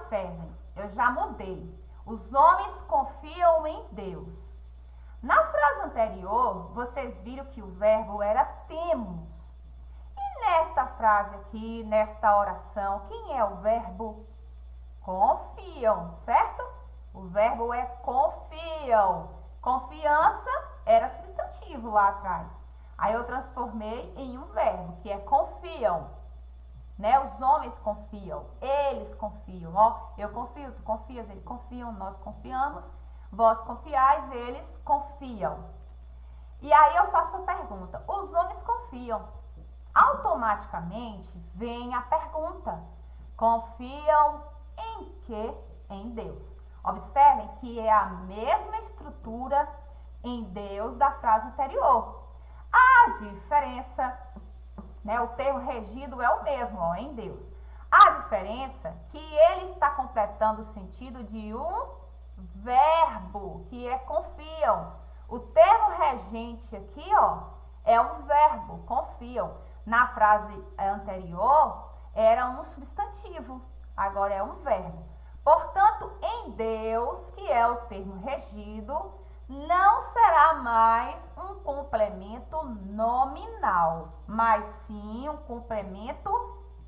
Observem, eu já mudei. Os homens confiam em Deus. Na frase anterior, vocês viram que o verbo era temos. E nesta frase aqui, nesta oração, quem é o verbo? Confiam, certo? O verbo é confiam. Confiança era substantivo lá atrás. Aí eu transformei em um verbo, que é confiam. Né? Os homens confiam, eles confiam. Ó, eu confio, tu confias, eles confiam, nós confiamos. Vós confiais, eles confiam. E aí eu faço a pergunta, os homens confiam. Automaticamente vem a pergunta, confiam em quê? Em Deus. Observem que é a mesma estrutura em Deus da frase anterior. A diferença, né, o termo regido é o mesmo, ó, em Deus. A diferença é que ele está completando o sentido de um verbo, que é confiam. O termo regente aqui, ó, é um verbo, confiam. Na frase anterior, era um substantivo, agora é um verbo. Portanto, em Deus, que é o termo regido, não será mais um complemento nominal, mas sim um complemento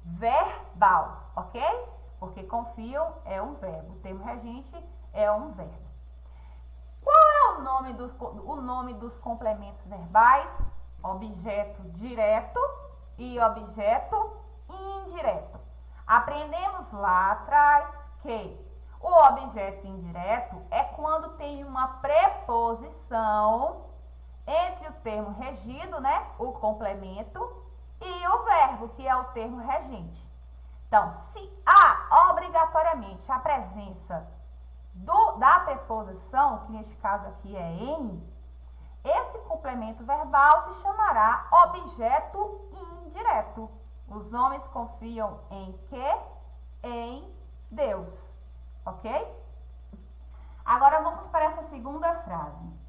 verbal, ok? Porque confiam é um verbo, o termo regente é um verbo. Qual é o nome dos complementos verbais? Objeto direto e objeto indireto. Aprendemos lá atrás que o objeto indireto é quando tem uma preposição entre o termo regido, né, o complemento, e o verbo, que é o termo regente. Então, se há obrigatoriamente a presença da preposição, que neste caso aqui é em, esse complemento verbal se chamará objeto indireto. Os homens confiam em quê? Em Deus. Ok? Agora vamos para essa segunda frase.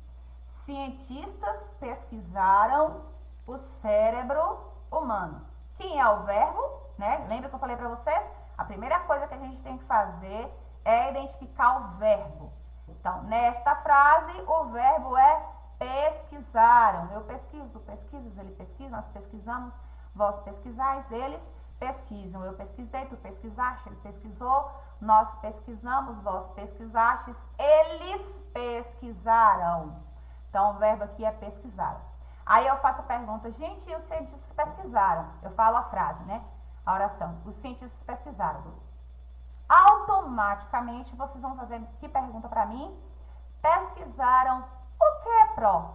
Cientistas pesquisaram o cérebro humano. Quem é o verbo? Né? Lembra que eu falei para vocês? A primeira coisa que a gente tem que fazer é identificar o verbo. Então, nesta frase, o verbo é pesquisaram. Eu pesquiso, tu pesquisas, ele pesquisa, nós pesquisamos, vós pesquisais, eles pesquisam. Eu pesquisei, tu pesquisaste, ele pesquisou, nós pesquisamos, vós pesquisastes, eles pesquisaram. Então, o verbo aqui é pesquisaram. Aí eu faço a pergunta, gente, e os cientistas pesquisaram? Eu falo a frase, né? A oração. Os cientistas pesquisaram. Automaticamente, vocês vão fazer que pergunta para mim? Pesquisaram o que, Pro?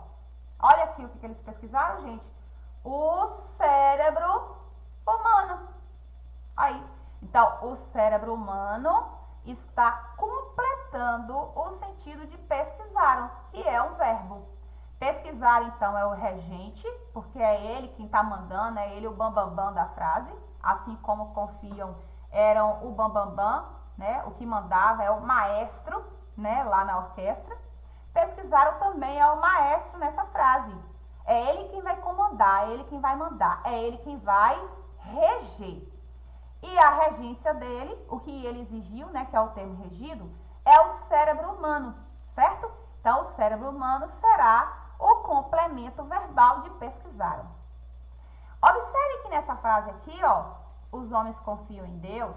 Olha aqui o que eles pesquisaram, gente. O cérebro humano. Aí, então, o cérebro humano está completando o sentido de pesquisaram, que é um verbo. Pesquisar, então, é o regente, porque é ele quem está mandando, é ele o bambambam da frase, assim como confiam eram o bambambam, né? O que mandava é o maestro, né? Lá na orquestra. Pesquisaram também é o maestro nessa frase. É ele quem vai comandar, é ele quem vai mandar, é ele quem vai reger. E a regência dele, o que ele exigiu, né? Que é o termo regido, é o cérebro humano, certo? Então, o cérebro humano será o complemento verbal de pesquisaram. Observe que nessa frase aqui, ó, os homens confiam em Deus,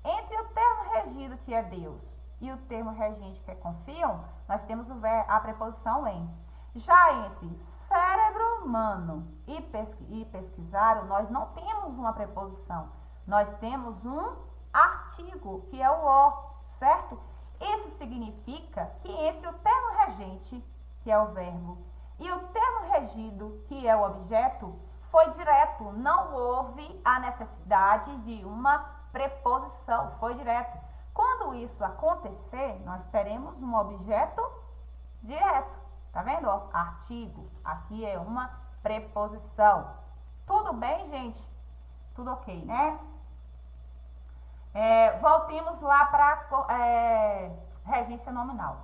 entre o termo regido, que é Deus, e o termo regente, que é confiam, nós temos a preposição em. Já entre cérebro humano e pesquisaram, nós não temos uma preposição, nós temos um artigo, que é o o, certo? Isso significa que entre o termo regente, que é o verbo, e o termo regido, que é o objeto, foi direto, não houve a necessidade de uma preposição, foi direto. Quando isso acontecer, nós teremos um objeto direto, tá vendo? Ó, artigo, aqui é uma preposição. Tudo bem, gente? Tudo ok, né? Voltemos lá para regência nominal.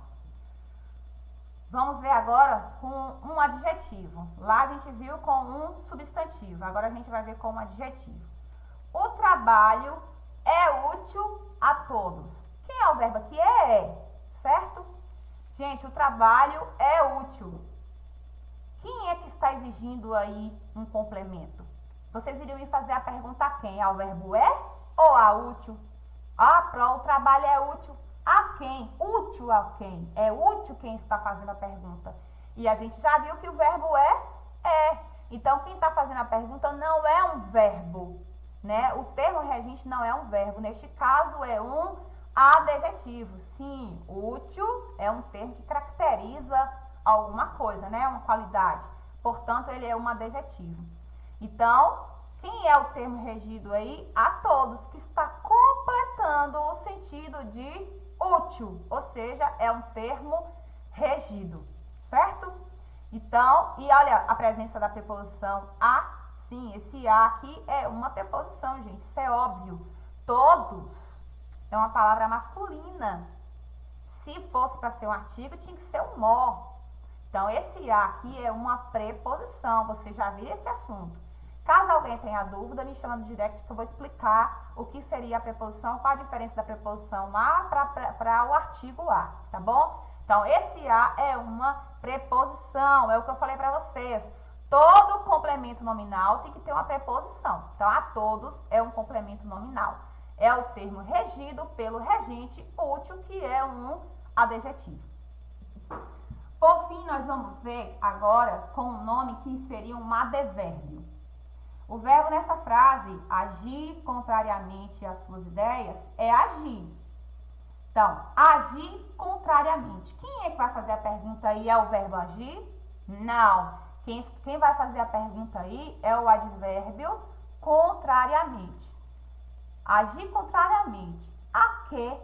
Vamos ver agora com um adjetivo. Lá a gente viu com um substantivo, agora a gente vai ver com um adjetivo. O trabalho é útil a todos. Quem é o verbo aqui? É, certo? Gente, o trabalho é útil. Quem é que está exigindo aí um complemento? Vocês iriam me fazer a pergunta a quem? Ao verbo é ou a útil? O trabalho é útil a quem? Útil a quem? É útil quem está fazendo a pergunta. E a gente já viu que o verbo é. Então, quem está fazendo a pergunta não é um verbo, né? O termo regente não é um verbo. Neste caso, é um adjetivo. Sim, útil é um termo que caracteriza alguma coisa, né? Uma qualidade. Portanto, ele é um adjetivo. Então, quem é o termo regido aí? A todos, que está completando o sentido de útil, ou seja, é um termo regido, certo? Então, e olha a presença da preposição a, sim, esse a aqui é uma preposição, gente, isso é óbvio. Todos é uma palavra masculina. Se fosse para ser um artigo, tinha que ser um mó. Então, esse a aqui é uma preposição, você já viu esse assunto. Caso alguém tenha dúvida, me chama no direct que eu vou explicar o que seria a preposição, qual a diferença da preposição a para o artigo a, tá bom? Então, esse a é uma preposição, é o que eu falei para vocês. Todo complemento nominal tem que ter uma preposição. Então, a todos é um complemento nominal. É o termo regido pelo regente útil, que é um adjetivo. Por fim, nós vamos ver agora com um nome que seria um advérbio. O verbo nessa frase, agir contrariamente às suas ideias, é agir. Então, agir contrariamente. Quem é que vai fazer a pergunta aí? É o verbo agir? Não. Quem vai fazer a pergunta aí é o advérbio contrariamente. Agir contrariamente. A quê?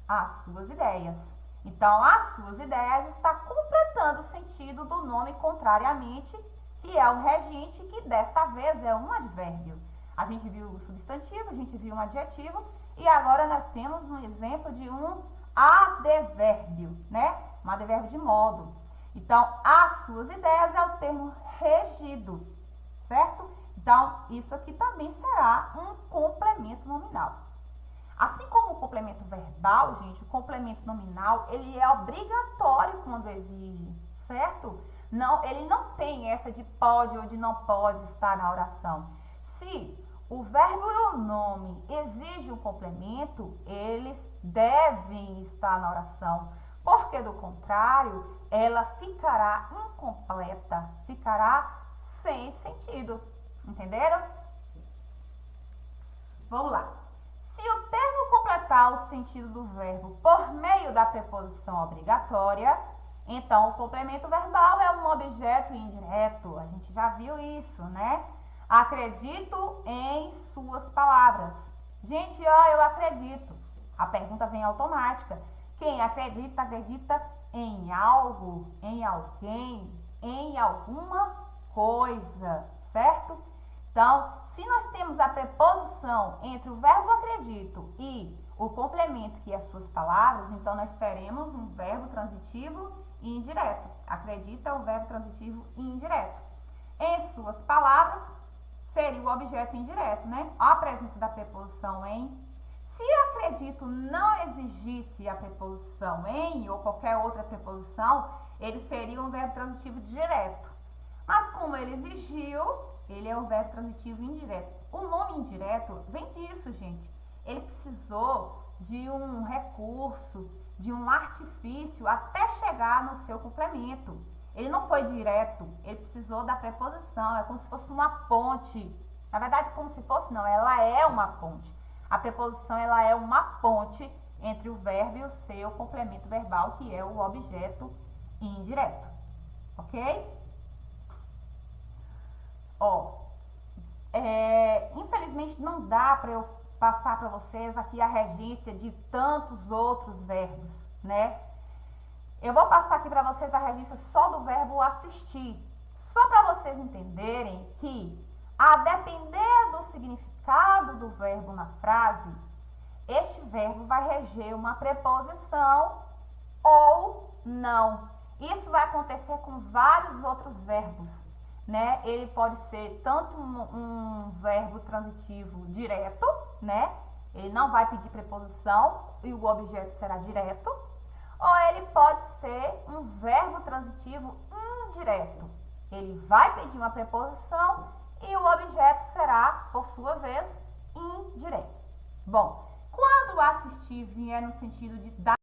Às suas ideias. Então, as suas ideias está completando o sentido do nome contrariamente, que é um regente, que desta vez é um advérbio. A gente viu o substantivo, a gente viu um adjetivo, e agora nós temos um exemplo de um advérbio, né? Um advérbio de modo. Então, as suas ideias é o termo regido, certo? Então, isso aqui também será um complemento nominal. Assim como o complemento verbal, gente, o complemento nominal, ele é obrigatório quando exige, certo? Não, ele não tem essa de pode ou de não pode estar na oração. Se o verbo e o nome exigem um complemento, eles devem estar na oração, porque do contrário, ela ficará incompleta, ficará sem sentido. Entenderam? Vamos lá. Se o termo completar o sentido do verbo por meio da preposição obrigatória, então o complemento verbal é um objeto indireto. A gente já viu isso, né? Acredito em suas palavras. Gente, eu acredito. A pergunta vem automática. Quem acredita, acredita em algo, em alguém, em alguma coisa, certo? Então, se nós temos a preposição entre o verbo acredito e o complemento, que é as suas palavras, então nós teremos um verbo transitivo e indireto. Acredita é um verbo transitivo e indireto. Em suas palavras, seria o objeto indireto, né? A presença da preposição em. Se acredito não exigisse a preposição em ou qualquer outra preposição, ele seria um verbo transitivo direto. Mas como ele exigiu, ele é um verbo transitivo indireto. O nome indireto vem disso, gente. Ele precisou de um recurso, de um artifício até chegar no seu complemento. Ele não foi direto, ele precisou da preposição, é como se fosse uma ponte. Na verdade, como se fosse, não, ela é uma ponte. A preposição, ela é uma ponte entre o verbo e o seu complemento verbal, que é o objeto indireto. Ok? Infelizmente não dá para eu passar para vocês aqui a regência de tantos outros verbos, né? Eu vou passar aqui para vocês a regência só do verbo assistir, só para vocês entenderem que, a depender do significado do verbo na frase, este verbo vai reger uma preposição ou não. Isso vai acontecer com vários outros verbos, né? Ele pode ser tanto um verbo transitivo direto, né? Ele não vai pedir preposição e o objeto será direto. Ou ele pode ser um verbo transitivo indireto. Ele vai pedir uma preposição e o objeto será, por sua vez, indireto. Bom, quando assistir vier no sentido de dar